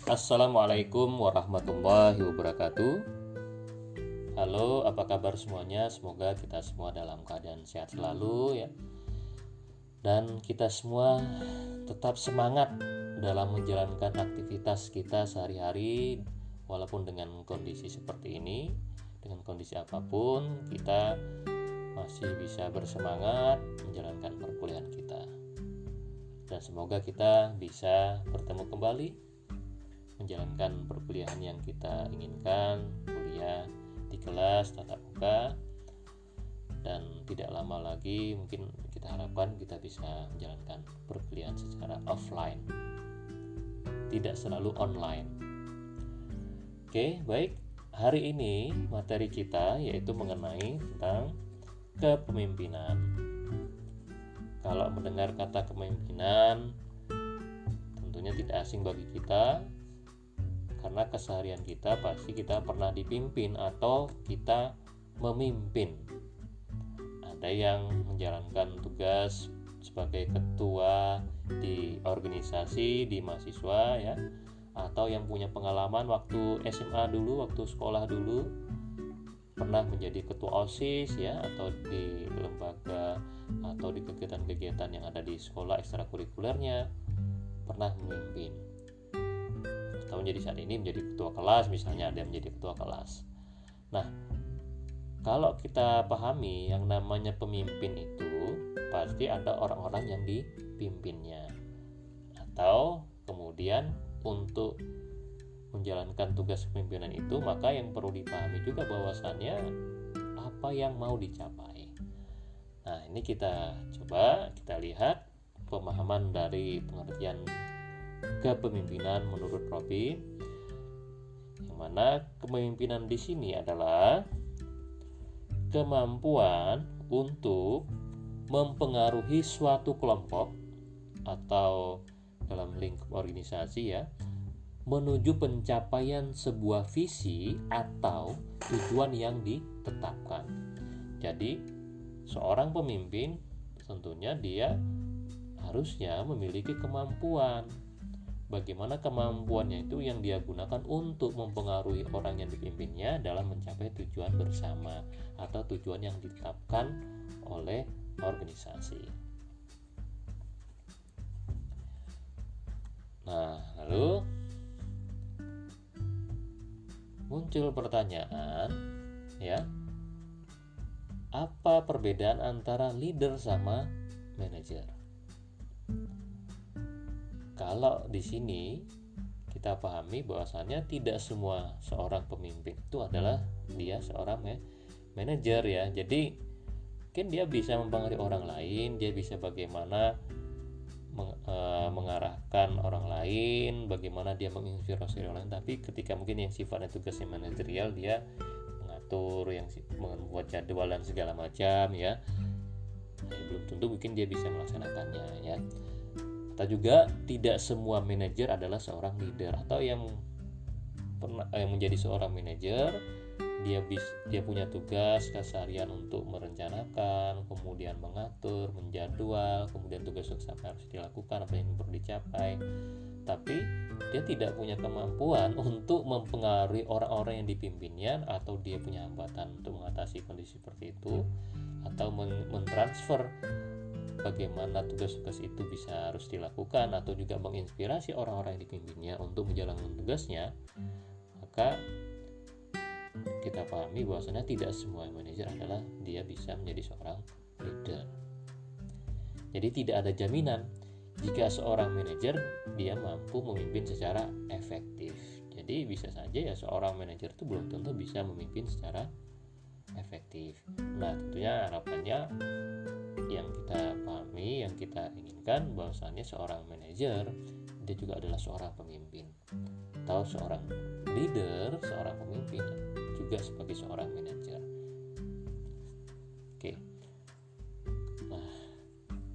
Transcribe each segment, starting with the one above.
Assalamualaikum warahmatullahi wabarakatuh. Halo, apa kabar semuanya? Semoga kita semua dalam keadaan sehat selalu ya. Dan kita semua tetap semangat dalam menjalankan aktivitas kita sehari-hari. Walaupun dengan kondisi seperti ini, dengan kondisi apapun, kita masih bisa bersemangat menjalankan perkuliahan kita. Dan semoga kita bisa bertemu kembali menjalankan perkuliahan yang kita inginkan, kuliah di kelas tatap muka, dan tidak lama lagi mungkin kita harapkan kita bisa menjalankan perkuliahan secara offline, tidak selalu online. Oke, baik. Hari ini materi kita yaitu mengenai tentang kepemimpinan. Kalau mendengar kata kepemimpinan, tentunya tidak asing bagi kita, karena keseharian kita pasti kita pernah dipimpin atau kita memimpin. Ada yang menjalankan tugas sebagai ketua di organisasi, di mahasiswa ya, atau yang punya pengalaman waktu SMA dulu, waktu sekolah dulu pernah menjadi ketua OSIS ya, atau di lembaga atau di kegiatan-kegiatan yang ada di sekolah ekstrakurikulernya pernah memimpin. Atau menjadi saat ini menjadi ketua kelas, misalnya ada yang menjadi ketua kelas. Nah, kalau kita pahami yang namanya pemimpin itu pasti ada orang-orang yang dipimpinnya. Atau kemudian untuk menjalankan tugas kepemimpinan itu, maka yang perlu dipahami juga bahwasannya apa yang mau dicapai. Nah, ini kita lihat pemahaman dari pengertian kepemimpinan menurut Robi, yang mana kepemimpinan di sini adalah kemampuan untuk mempengaruhi suatu kelompok atau dalam lingkup organisasi ya, menuju pencapaian sebuah visi atau tujuan yang ditetapkan. Jadi seorang pemimpin tentunya dia harusnya memiliki kemampuan. Bagaimana kemampuannya itu yang dia gunakan untuk mempengaruhi orang yang dipimpinnya dalam mencapai tujuan bersama atau tujuan yang ditetapkan oleh organisasi. Nah, lalu muncul pertanyaan ya, apa perbedaan antara leader sama manajer? Kalau di sini kita pahami bahwasannya tidak semua seorang pemimpin itu adalah dia seorang manajer ya. Jadi mungkin dia bisa mempengaruhi orang lain, dia bisa bagaimana mengarahkan orang lain, bagaimana dia menginspirasi orang lain. Tapi ketika mungkin yang sifatnya tugasnya manajerial, dia mengatur, yang membuat jadwal dan segala macam ya, belum tentu mungkin dia bisa melaksanakannya ya. Atau juga tidak semua manajer adalah seorang leader, atau yang menjadi seorang manajer dia punya tugas keseharian untuk merencanakan, kemudian mengatur, menjadwal, kemudian tugas-tugas apa harus dilakukan, apa yang perlu dicapai. Tapi dia tidak punya kemampuan untuk mempengaruhi orang-orang yang dipimpinnya, atau dia punya hambatan untuk mengatasi kondisi seperti itu, atau mentransfer bagaimana tugas-tugas itu bisa harus dilakukan, atau juga menginspirasi orang-orang yang dipimpinnya untuk menjalankan tugasnya. Maka kita pahami bahwasanya tidak semua manajer adalah dia bisa menjadi seorang leader. Jadi tidak ada jaminan jika seorang manajer dia mampu memimpin secara efektif. Jadi bisa saja ya seorang manajer itu belum tentu bisa memimpin secara efektif. Nah, tentunya harapannya yang kita pahami, yang kita inginkan bahwasannya seorang manajer dia juga adalah seorang pemimpin, atau seorang leader, seorang pemimpin juga sebagai seorang manajer. Oke. Nah,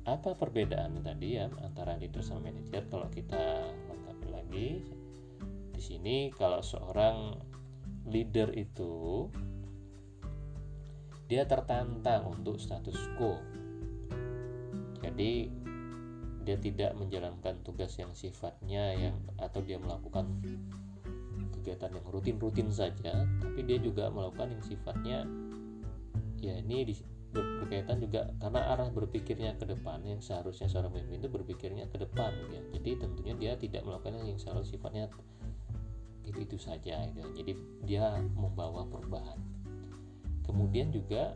apa perbedaan tadi ya antara leader sama manajer? Kalau kita lengkapi lagi di sini, kalau seorang leader itu dia tertantang untuk status quo. Jadi dia tidak menjalankan tugas yang sifatnya yang atau dia melakukan kegiatan yang rutin-rutin saja, tapi dia juga melakukan yang sifatnya ya ini berkaitan juga karena arah berpikirnya ke depan, yang seharusnya seorang pemimpin itu berpikirnya ke depan ya. Jadi tentunya dia tidak melakukan yang selalu sifatnya itu saja gitu. Jadi dia membawa perubahan. Kemudian juga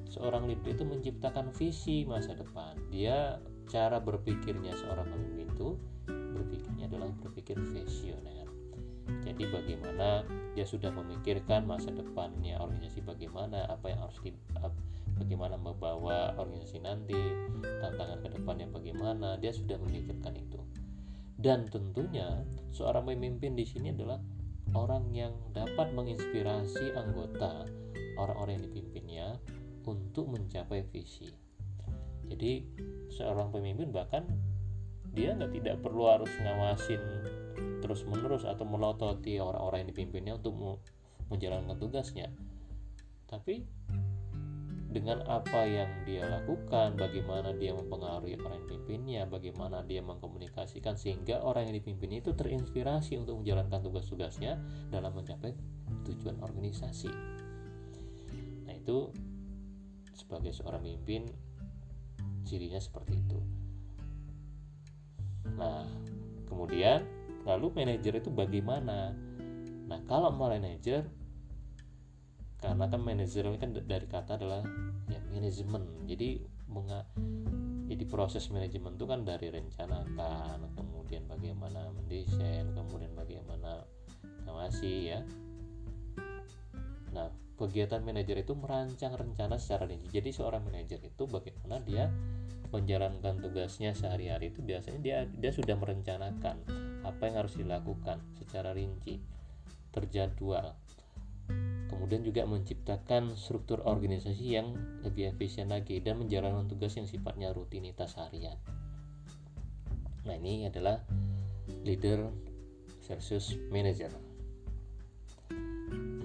seorang leader itu menciptakan visi masa depan. Dia cara berpikirnya seorang pemimpin itu berpikirnya adalah berpikir visioner. Jadi bagaimana dia sudah memikirkan masa depannya organisasi, bagaimana apa yang harus bagaimana membawa organisasi nanti, tantangan ke depannya bagaimana, dia sudah memikirkan itu. Dan tentunya seorang pemimpin di sini adalah orang yang dapat menginspirasi anggota, orang-orang yang dipimpinnya untuk mencapai visi. Jadi seorang pemimpin bahkan dia tidak perlu harus ngawasin terus menerus atau melototi orang-orang yang dipimpinnya untuk menjalankan tugasnya, tapi dengan apa yang dia lakukan, bagaimana dia mempengaruhi orang yang dipimpinnya, bagaimana dia mengkomunikasikan sehingga orang yang dipimpinnya itu terinspirasi untuk menjalankan tugas-tugasnya dalam mencapai tujuan organisasi. Nah, itu sebagai seorang pemimpin cirinya seperti itu. Nah, kemudian lalu manajer itu bagaimana? Nah, kalau manajer, karena kan manajer ini kan dari kata adalah ya manajemen. Jadi proses manajemen itu kan dari rencanakan, kemudian bagaimana mendesain, kemudian bagaimana ngawasi ya. Nah, kegiatan manajer itu merancang rencana secara rinci. Jadi seorang manajer itu bagaimana dia menjalankan tugasnya sehari-hari itu biasanya dia sudah merencanakan apa yang harus dilakukan secara rinci, terjadwal. Kemudian juga menciptakan struktur organisasi yang lebih efisien lagi dan menjalankan tugas yang sifatnya rutinitas harian. Nah, ini adalah leader versus manager.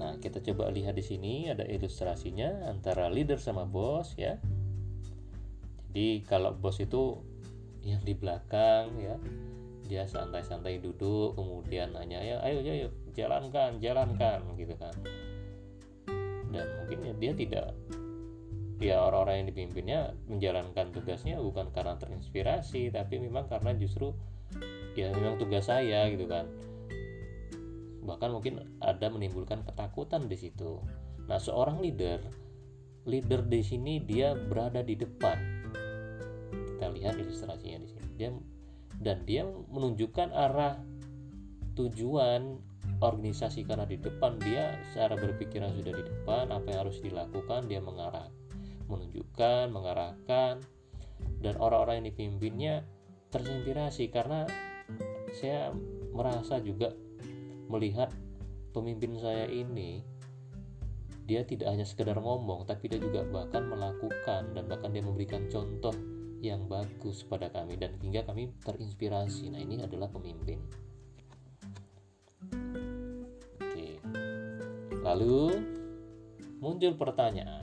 Nah, kita coba lihat di sini ada ilustrasinya antara leader sama bos ya. Jadi kalau bos itu yang di belakang ya, dia santai-santai duduk, kemudian hanya ya ayo jalankan gitu kan. Dan mungkin dia tidak, ya orang-orang yang dipimpinnya menjalankan tugasnya bukan karena terinspirasi, tapi memang karena justru ya memang tugas saya gitu kan. Bahkan mungkin ada menimbulkan ketakutan di situ. Nah, seorang leader di sini dia berada di depan. Kita lihat ilustrasinya di sini. Dia menunjukkan arah tujuan organisasi karena di depan dia secara berpikirnya sudah di depan, apa yang harus dilakukan dia menunjukkan, mengarahkan, dan orang-orang yang dipimpinnya terinspirasi karena saya merasa juga melihat pemimpin saya ini dia tidak hanya sekedar ngomong, tapi dia juga bahkan melakukan dan bahkan dia memberikan contoh yang bagus pada kami dan hingga kami terinspirasi. Nah, ini adalah pemimpin. Oke. Lalu muncul pertanyaan,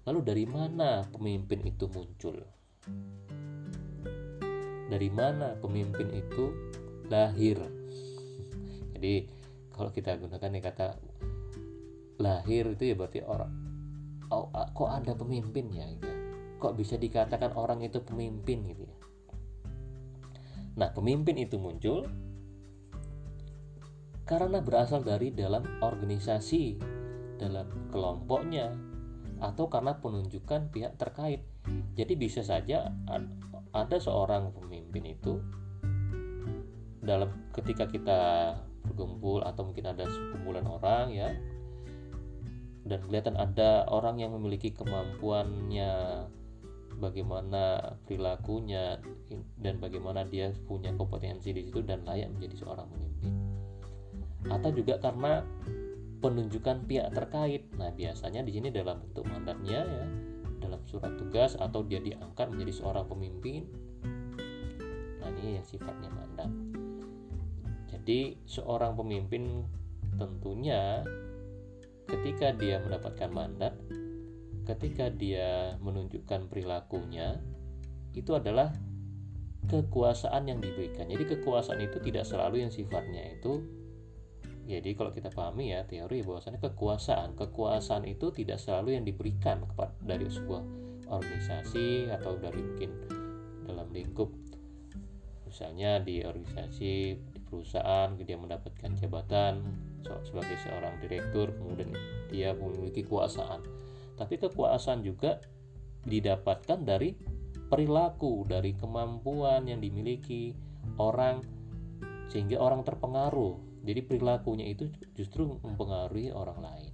lalu dari mana pemimpin itu muncul? Dari mana pemimpin itu lahir? Jadi kalau kita gunakan kata lahir itu ya berarti orang kok ada pemimpin ya gitu. Kok bisa dikatakan orang itu pemimpin gitu ya. Nah, pemimpin itu muncul karena berasal dari dalam organisasi, dalam kelompoknya, atau karena penunjukan pihak terkait. Jadi bisa saja ada seorang pemimpin itu dalam ketika kita berkumpul atau mungkin ada sekumpulan orang ya, dan kelihatan ada orang yang memiliki kemampuannya, bagaimana perilakunya dan bagaimana dia punya kompetensi di situ dan layak menjadi seorang pemimpin. Atau juga karena penunjukan pihak terkait. Nah, biasanya di sini dalam bentuk mandatnya ya, dalam surat tugas atau dia diangkat menjadi seorang pemimpin. Nah, ini yang sifatnya mandat. Jadi seorang pemimpin tentunya ketika dia mendapatkan mandat, ketika dia menunjukkan perilakunya, itu adalah kekuasaan yang diberikan. Jadi kekuasaan itu tidak selalu yang sifatnya itu, jadi kalau kita pahami ya teori bahwasanya kekuasaan itu tidak selalu yang diberikan kepada dari sebuah organisasi atau dari mungkin dalam lingkup, misalnya di organisasi, di perusahaan dia mendapatkan jabatan sebagai seorang direktur, kemudian dia memiliki kekuasaan. Tapi kekuasaan juga didapatkan dari perilaku, dari kemampuan yang dimiliki orang sehingga orang terpengaruh. Jadi perilakunya itu justru mempengaruhi orang lain,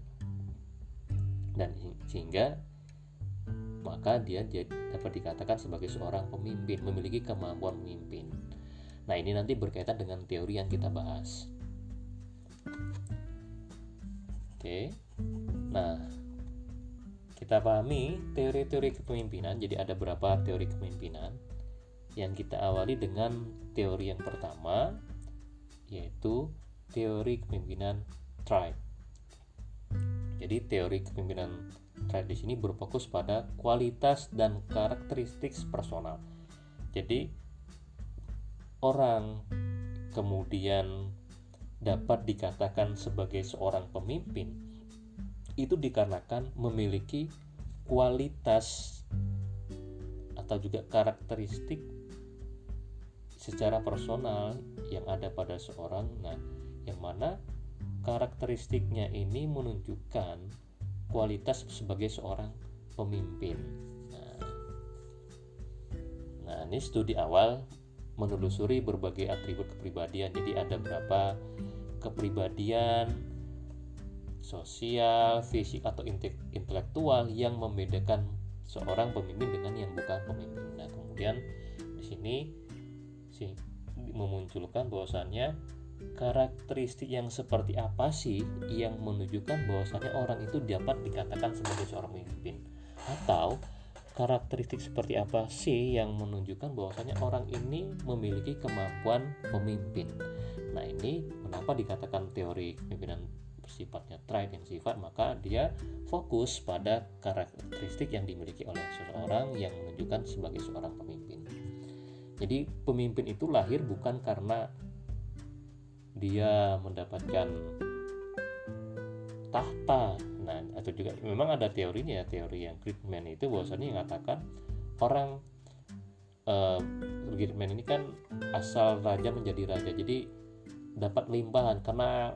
dan sehingga maka dia dapat dikatakan sebagai seorang pemimpin, memiliki kemampuan memimpin. Nah, ini nanti berkaitan dengan teori yang kita bahas. Oke. Nah, kita pahami teori-teori kepemimpinan. Jadi ada beberapa teori kepemimpinan. Yang kita awali dengan teori yang pertama, yaitu teori kepemimpinan tribe. Jadi teori kepemimpinan tribe di sini berfokus pada kualitas dan karakteristik personal. Jadi orang kemudian dapat dikatakan sebagai seorang pemimpin itu dikarenakan memiliki kualitas atau juga karakteristik secara personal yang ada pada seorang. Nah, yang mana karakteristiknya ini menunjukkan kualitas sebagai seorang pemimpin. Nah, ini studi awal menelusuri berbagai atribut kepribadian. Jadi ada berapa kepribadian sosial, fisik atau intelektual yang membedakan seorang pemimpin dengan yang bukan pemimpin. Nah, kemudian di sini memunculkan bahwasannya karakteristik yang seperti apa sih yang menunjukkan bahwasannya orang itu dapat dikatakan sebagai seorang pemimpin, atau karakteristik seperti apa sih yang menunjukkan bahwasannya orang ini memiliki kemampuan memimpin. Nah, ini kenapa dikatakan teori kepemimpinan bersifatnya triad yang sifat, maka dia fokus pada karakteristik yang dimiliki oleh seseorang yang menunjukkan sebagai seorang pemimpin. Jadi pemimpin itu lahir bukan karena dia mendapatkan tahta. Nah, atau juga memang ada teorinya, teori yang Greatman itu bahwasannya mengatakan orang Greatman ini kan asal raja menjadi raja, jadi dapat limpahan karena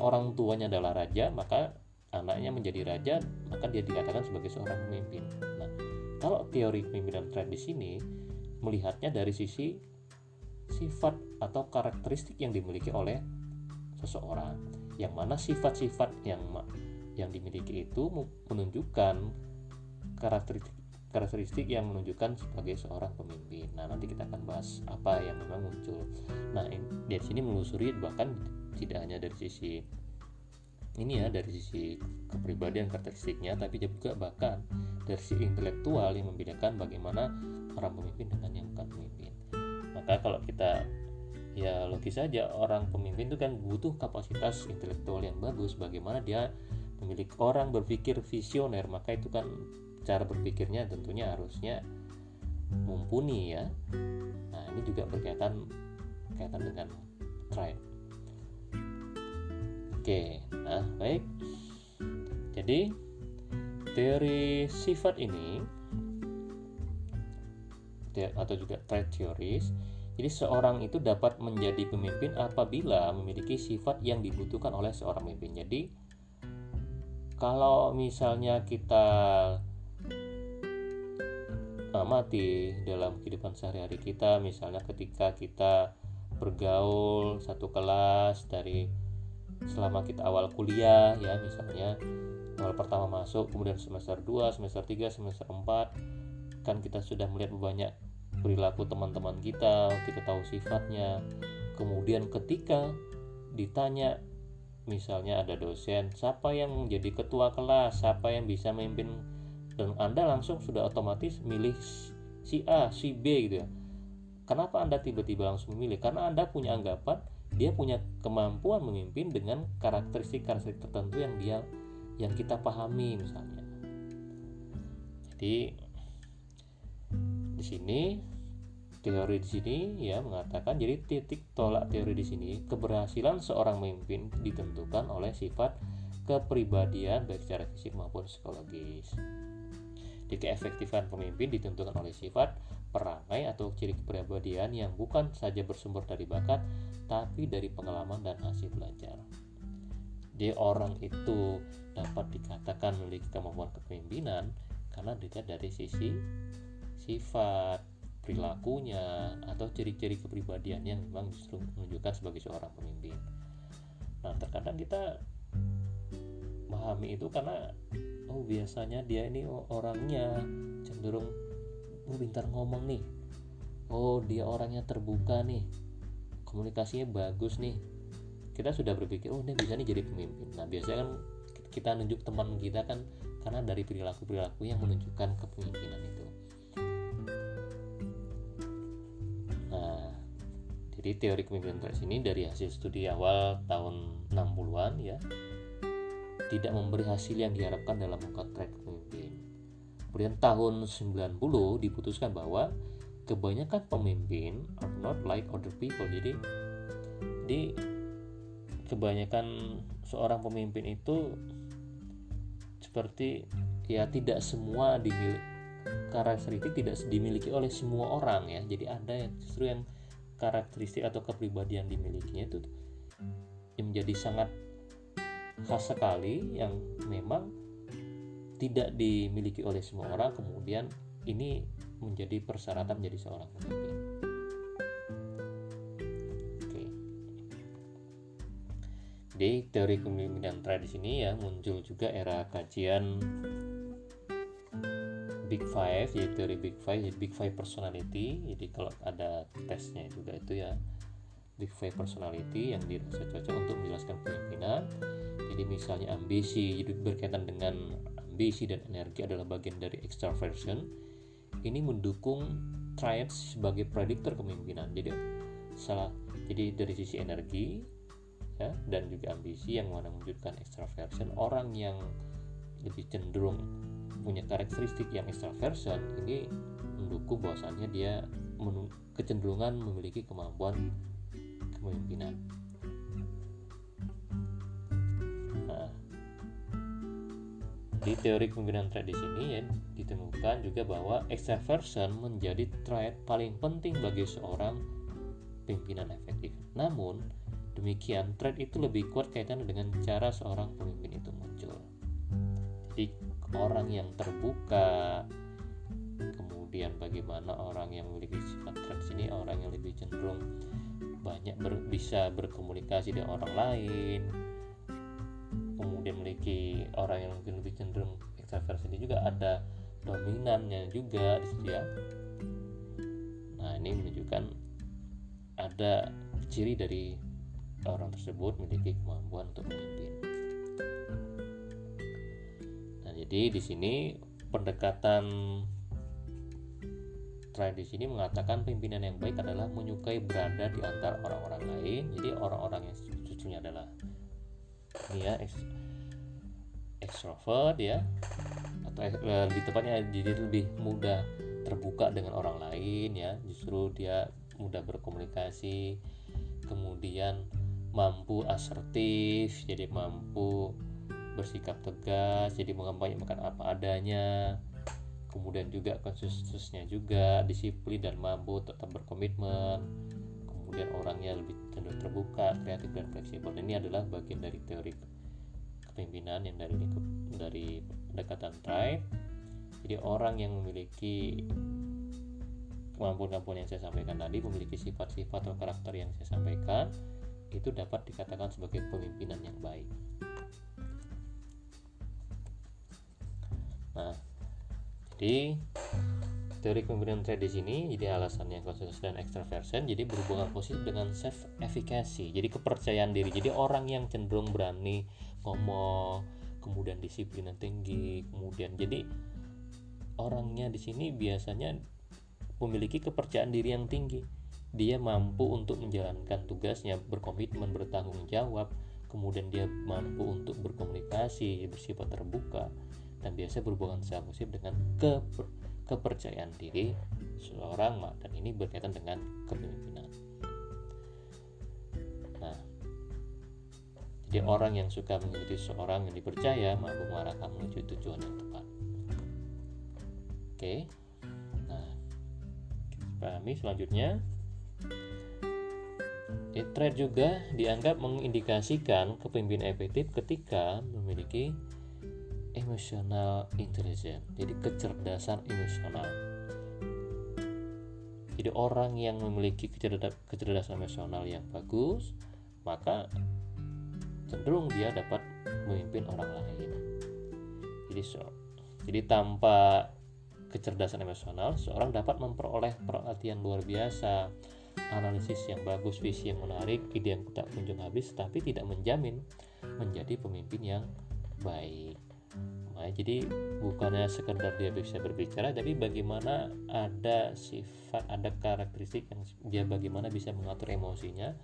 orang tuanya adalah raja, maka anaknya menjadi raja, maka dia dikatakan sebagai seorang pemimpin. Nah, kalau teori kepemimpinan triad di sini melihatnya dari sisi sifat atau karakteristik yang dimiliki oleh seseorang, yang mana sifat-sifat yang dimiliki itu menunjukkan karakteristik yang menunjukkan sebagai seorang pemimpin. Nah, nanti kita akan bahas apa yang memang muncul. Nah, dari sini menelusuri bahkan tidak hanya dari sisi ini ya, dari sisi kepribadian karakteristiknya, tapi juga bahkan dari sisi intelektual yang membedakan bagaimana orang pemimpin dengan yang bukan pemimpin. Maka kalau kita ya logis saja, orang pemimpin itu kan butuh kapasitas intelektual yang bagus, bagaimana dia memiliki orang berpikir visioner, maka itu kan cara berpikirnya tentunya harusnya mumpuni ya. Nah, ini juga berkaitan dengan tribe. Oke, nah baik. Jadi teori sifat ini atau juga trait theories, jadi seorang itu dapat menjadi pemimpin apabila memiliki sifat yang dibutuhkan oleh seorang pemimpin. Jadi kalau misalnya kita amati dalam kehidupan sehari-hari kita, misalnya ketika kita bergaul satu kelas dari selama kita awal kuliah ya, misalnya awal pertama masuk, kemudian semester 2, semester 3, semester 4, kan kita sudah melihat banyak perilaku teman-teman kita tahu sifatnya. Kemudian ketika ditanya, misalnya ada dosen, siapa yang menjadi ketua kelas, siapa yang bisa memimpin, dan Anda langsung sudah otomatis milih si A, si B gitu ya. Kenapa Anda tiba-tiba langsung memilih? Karena Anda punya anggapan dia punya kemampuan memimpin dengan karakteristik tertentu yang kita pahami misalnya. Jadi di sini teori di sini ya mengatakan, jadi titik tolak teori di sini, keberhasilan seorang pemimpin ditentukan oleh sifat kepribadian baik secara fisik maupun psikologis. Di keefektifan pemimpin ditentukan oleh sifat, perangai atau ciri kepribadian yang bukan saja bersumber dari bakat tapi dari pengalaman dan hasil belajar. Jadi orang itu dapat dikatakan memiliki kemampuan kepemimpinan karena dilihat dari sisi sifat, perilakunya, atau ciri-ciri kepribadian yang memang justru menunjukkan sebagai seorang pemimpin. Nah, terkadang kita memahami itu karena biasanya dia ini orangnya cenderung pintar ngomong nih, dia orangnya terbuka nih, komunikasinya bagus nih, kita sudah berpikir ini bisa nih jadi pemimpin. Nah, biasanya kan kita nunjuk teman kita kan karena dari perilaku yang menunjukkan kepemimpinan itu. Nah, jadi teori kepemimpinan ini dari hasil studi awal tahun 60-an ya, tidak memberi hasil yang diharapkan dalam mengungkap trait pemimpin. Kemudian tahun 90 diputuskan bahwa kebanyakan pemimpin are not like other people. Jadi kebanyakan seorang pemimpin itu seperti ya tidak semua karakteristik tidak dimiliki oleh semua orang ya. Jadi ada yang justru yang karakteristik atau kepribadian dimilikinya itu yang menjadi sangat khas sekali, yang memang tidak dimiliki oleh semua orang, kemudian ini menjadi persyaratan menjadi seorang pemimpin. Oke. Jadi teori kepemimpinan trait di sini ya muncul juga era kajian Big Five, jadi teori Big Five, jadi Big Five personality. Jadi kalau ada tesnya juga itu ya Big Five personality yang dirasa cocok untuk menjelaskan kepemimpinan. Jadi misalnya ambisi, jadi berkaitan dengan ambisi dan energi adalah bagian dari extraversion. Ini mendukung traits sebagai prediktor kepemimpinan. Jadi dari sisi energi ya, dan juga ambisi yang mana menunjukkan extraversion, orang yang lebih cenderung punya karakteristik yang extraversion ini mendukung bahwasannya dia kecenderungan memiliki kemampuan kepemimpinan. Di teori kepemimpinan trait di sini ya ditemukan juga bahwa extraversion menjadi trait paling penting bagi seorang pimpinan efektif. Namun demikian, trait itu lebih kuat kaitannya dengan cara seorang pemimpin itu muncul. Jadi orang yang terbuka, kemudian bagaimana orang yang memiliki sifat trait ini, orang yang lebih cenderung banyak bisa berkomunikasi dengan orang lain, kemudian memiliki orang yang mungkin lebih cenderung extrovert, ini juga ada dominannya juga di situ ya. Nah, ini menunjukkan ada ciri dari orang tersebut memiliki kemampuan untuk memimpin. Nah, jadi di sini pendekatan trait di sini mengatakan pimpinan yang baik adalah menyukai berada di antara orang-orang lain. Jadi orang-orang yang sesungguhnya adalah ini ya extrovert ya, atau lebih tepatnya jadi lebih mudah terbuka dengan orang lain ya, justru dia mudah berkomunikasi, kemudian mampu asertif, jadi mampu bersikap tegas, jadi menyampaikan apa adanya, kemudian juga konsistensinya juga, disiplin dan mampu tetap berkomitmen, kemudian orangnya lebih cenderung terbuka, kreatif dan fleksibel. Ini adalah bagian dari teori kepemimpinan yang dari pendekatan trait. Jadi orang yang memiliki kemampuan-kemampuan yang saya sampaikan tadi, memiliki sifat-sifat atau karakter yang saya sampaikan, itu dapat dikatakan sebagai pemimpinan yang baik. Nah, jadi teori kepemimpinan trait di sini, jadi alasannya konsisten dan extraversion, jadi berhubungan positif dengan self efficacy, jadi kepercayaan diri. Jadi orang yang cenderung berani ngomong, kemudian disiplin yang tinggi, kemudian jadi orangnya di sini biasanya memiliki kepercayaan diri yang tinggi. Dia mampu untuk menjalankan tugasnya, berkomitmen, bertanggung jawab, kemudian dia mampu untuk berkomunikasi, bersifat terbuka, dan biasa berhubungan secara positif dengan kepercayaan diri seorang, dan ini berkaitan dengan kepemimpinan. Nah, jadi orang yang suka mengikuti seorang yang dipercaya mampu mengarahkan menuju tujuan yang tepat. Oke. Nah, kita pahami selanjutnya. Trait juga dianggap mengindikasikan kepemimpinan efektif ketika memiliki emotional intelligence, jadi kecerdasan emosional. Jadi orang yang memiliki kecerdasan emosional yang bagus, maka cenderung dia dapat memimpin orang lain. Jadi tanpa kecerdasan emosional, seorang dapat memperoleh perhatian luar biasa, analisis yang bagus, visi yang menarik, ide yang tak kunjung habis, tapi tidak menjamin menjadi pemimpin yang baik. Nah, jadi bukannya sekedar dia bisa berbicara, tapi bagaimana ada sifat, ada karakteristik yang dia bagaimana bisa mengatur emosinya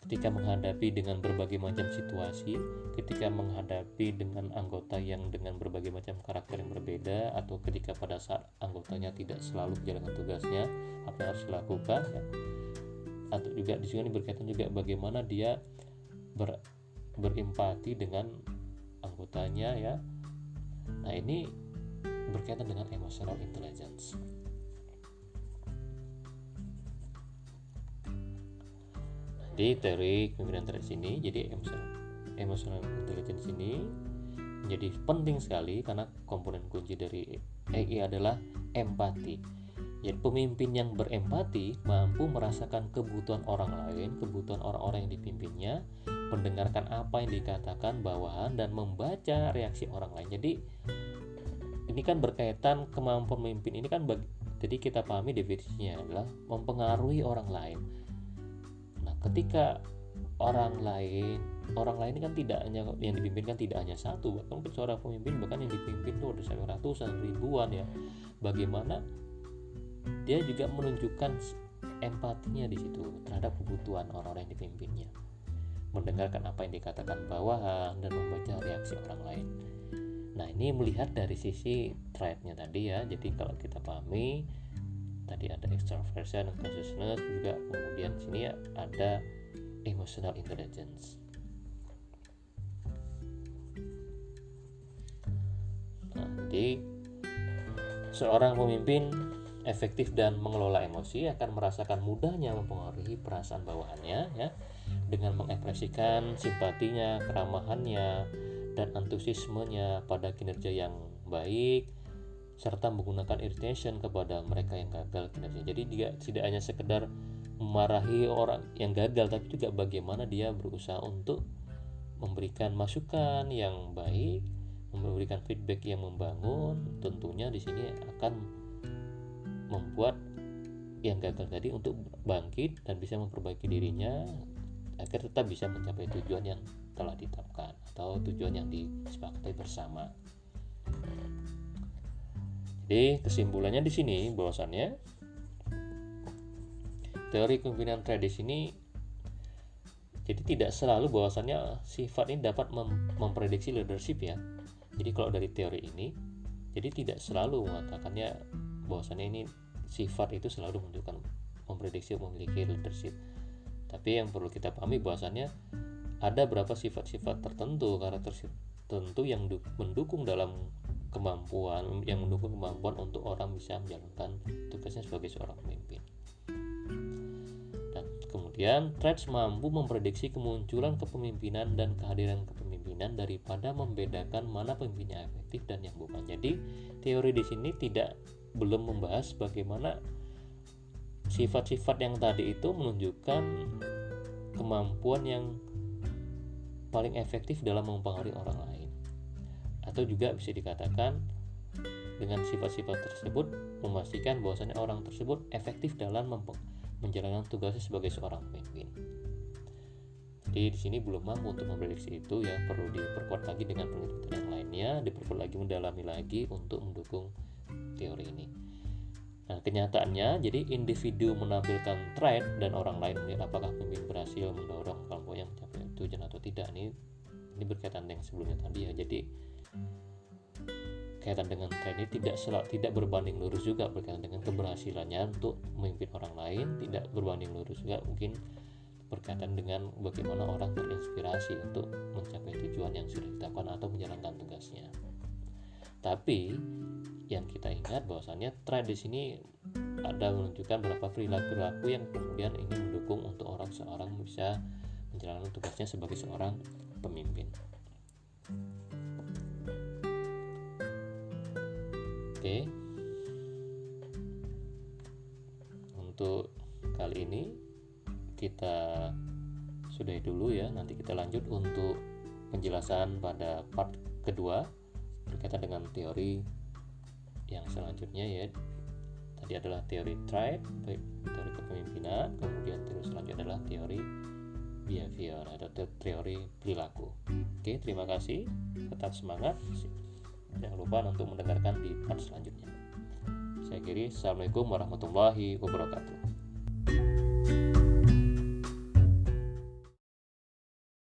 ketika menghadapi dengan berbagai macam situasi, ketika menghadapi dengan anggota yang dengan berbagai macam karakter yang berbeda, atau ketika pada saat anggotanya tidak selalu menjalankan tugasnya, apa yang harus dilakukan, ya. Atau juga di sini berkaitan juga bagaimana dia berempati dengan anggotanya, ya. Nah, ini berkaitan dengan emotional intelligence. Di teori kepemimpinan trait ini, jadi emotional intelligence ini menjadi penting sekali karena komponen kunci dari EI adalah empati. Jadi pemimpin yang berempati mampu merasakan kebutuhan orang lain, kebutuhan orang-orang yang dipimpinnya, mendengarkan apa yang dikatakan bawahan, dan membaca reaksi orang lain. Jadi ini kan berkaitan kemampuan memimpin ini kan jadi kita pahami definisinya adalah mempengaruhi orang lain. Ketika orang lain ini kan tidak hanya yang dipimpin, kan tidak hanya satu, bahkan seorang pemimpin bahkan yang dipimpin itu ada sampai ratusan, ribuan, ya. Bagaimana dia juga menunjukkan empatinya di situ terhadap kebutuhan orang-orang yang dipimpinnya, mendengarkan apa yang dikatakan bawahan, dan membaca reaksi orang lain. Nah, ini melihat dari sisi trait-nya tadi, ya. Jadi kalau kita pahami tadi ada extraversion, consciousness, juga kemudian sini ada emotional intelligence. Nah, jadi seorang pemimpin efektif dan mengelola emosi akan merasakan mudahnya mempengaruhi perasaan bawahannya, ya, dengan mengekspresikan simpatinya, keramahannya, dan antusiasmenya pada kinerja yang baik, serta menggunakan irritation kepada mereka yang gagal kinerja. Jadi dia tidak hanya sekedar memarahi orang yang gagal, tapi juga bagaimana dia berusaha untuk memberikan masukan yang baik, memberikan feedback yang membangun. Tentunya di sini akan membuat yang gagal tadi untuk bangkit dan bisa memperbaiki dirinya agar tetap bisa mencapai tujuan yang telah ditetapkan atau tujuan yang disepakati bersama. Jadi kesimpulannya di sini bahwasannya teori kepemimpinan trait di sini jadi tidak selalu bahwasannya sifat ini dapat memprediksi leadership, ya. Jadi kalau dari teori ini, jadi tidak selalu mengatakannya bahwasannya ini sifat itu selalu menunjukkan memprediksi memiliki leadership. Tapi yang perlu kita pahami bahwasannya ada beberapa sifat-sifat tertentu, karakteristik tertentu yang mendukung kemampuan untuk orang bisa menjalankan tugasnya sebagai seorang pemimpin. Dan kemudian traits mampu memprediksi kemunculan kepemimpinan dan kehadiran kepemimpinan daripada membedakan mana pemimpinnya efektif dan yang bukan. Jadi teori di sini belum membahas bagaimana sifat-sifat yang tadi itu menunjukkan kemampuan yang paling efektif dalam mempengaruhi orang lain. Atau juga bisa dikatakan dengan sifat-sifat tersebut memastikan bahwasannya orang tersebut efektif dalam menjalankan tugasnya sebagai seorang pemimpin. Jadi di sini belum mampu untuk memprediksi itu, ya, perlu diperkuat lagi dengan penelitian yang lainnya, diperkuat lagi, mendalami lagi untuk mendukung teori ini. Nah, kenyataannya jadi individu menampilkan trait dan orang lain menilai apakah pemimpin berhasil mendorong kelompoknya mencapai tujuan atau tidak. Ini berkaitan dengan sebelumnya tadi, ya. Jadi berkaitan dengan tren ini tidak berbanding lurus juga berkaitan dengan keberhasilannya untuk memimpin orang lain, tidak berbanding lurus juga mungkin berkaitan dengan bagaimana orang terinspirasi untuk mencapai tujuan yang sudah ditetapkan atau menjalankan tugasnya. Tapi yang kita ingat bahwasannya tren di sini ada menunjukkan beberapa perilaku yang kemudian ini mendukung untuk seorang bisa menjalankan tugasnya sebagai seorang pemimpin. Oke. Untuk kali ini kita sudahi dulu ya. Nanti kita lanjut untuk penjelasan pada part kedua berkaitan dengan teori yang selanjutnya ya. Tadi adalah teori tribe, teori kepemimpinan, kemudian teori selanjutnya adalah teori behavior atau teori perilaku. Oke, terima kasih. Tetap semangat. Jangan lupa untuk mendengarkan di part selanjutnya. Saya akhiri. Assalamualaikum warahmatullahi wabarakatuh.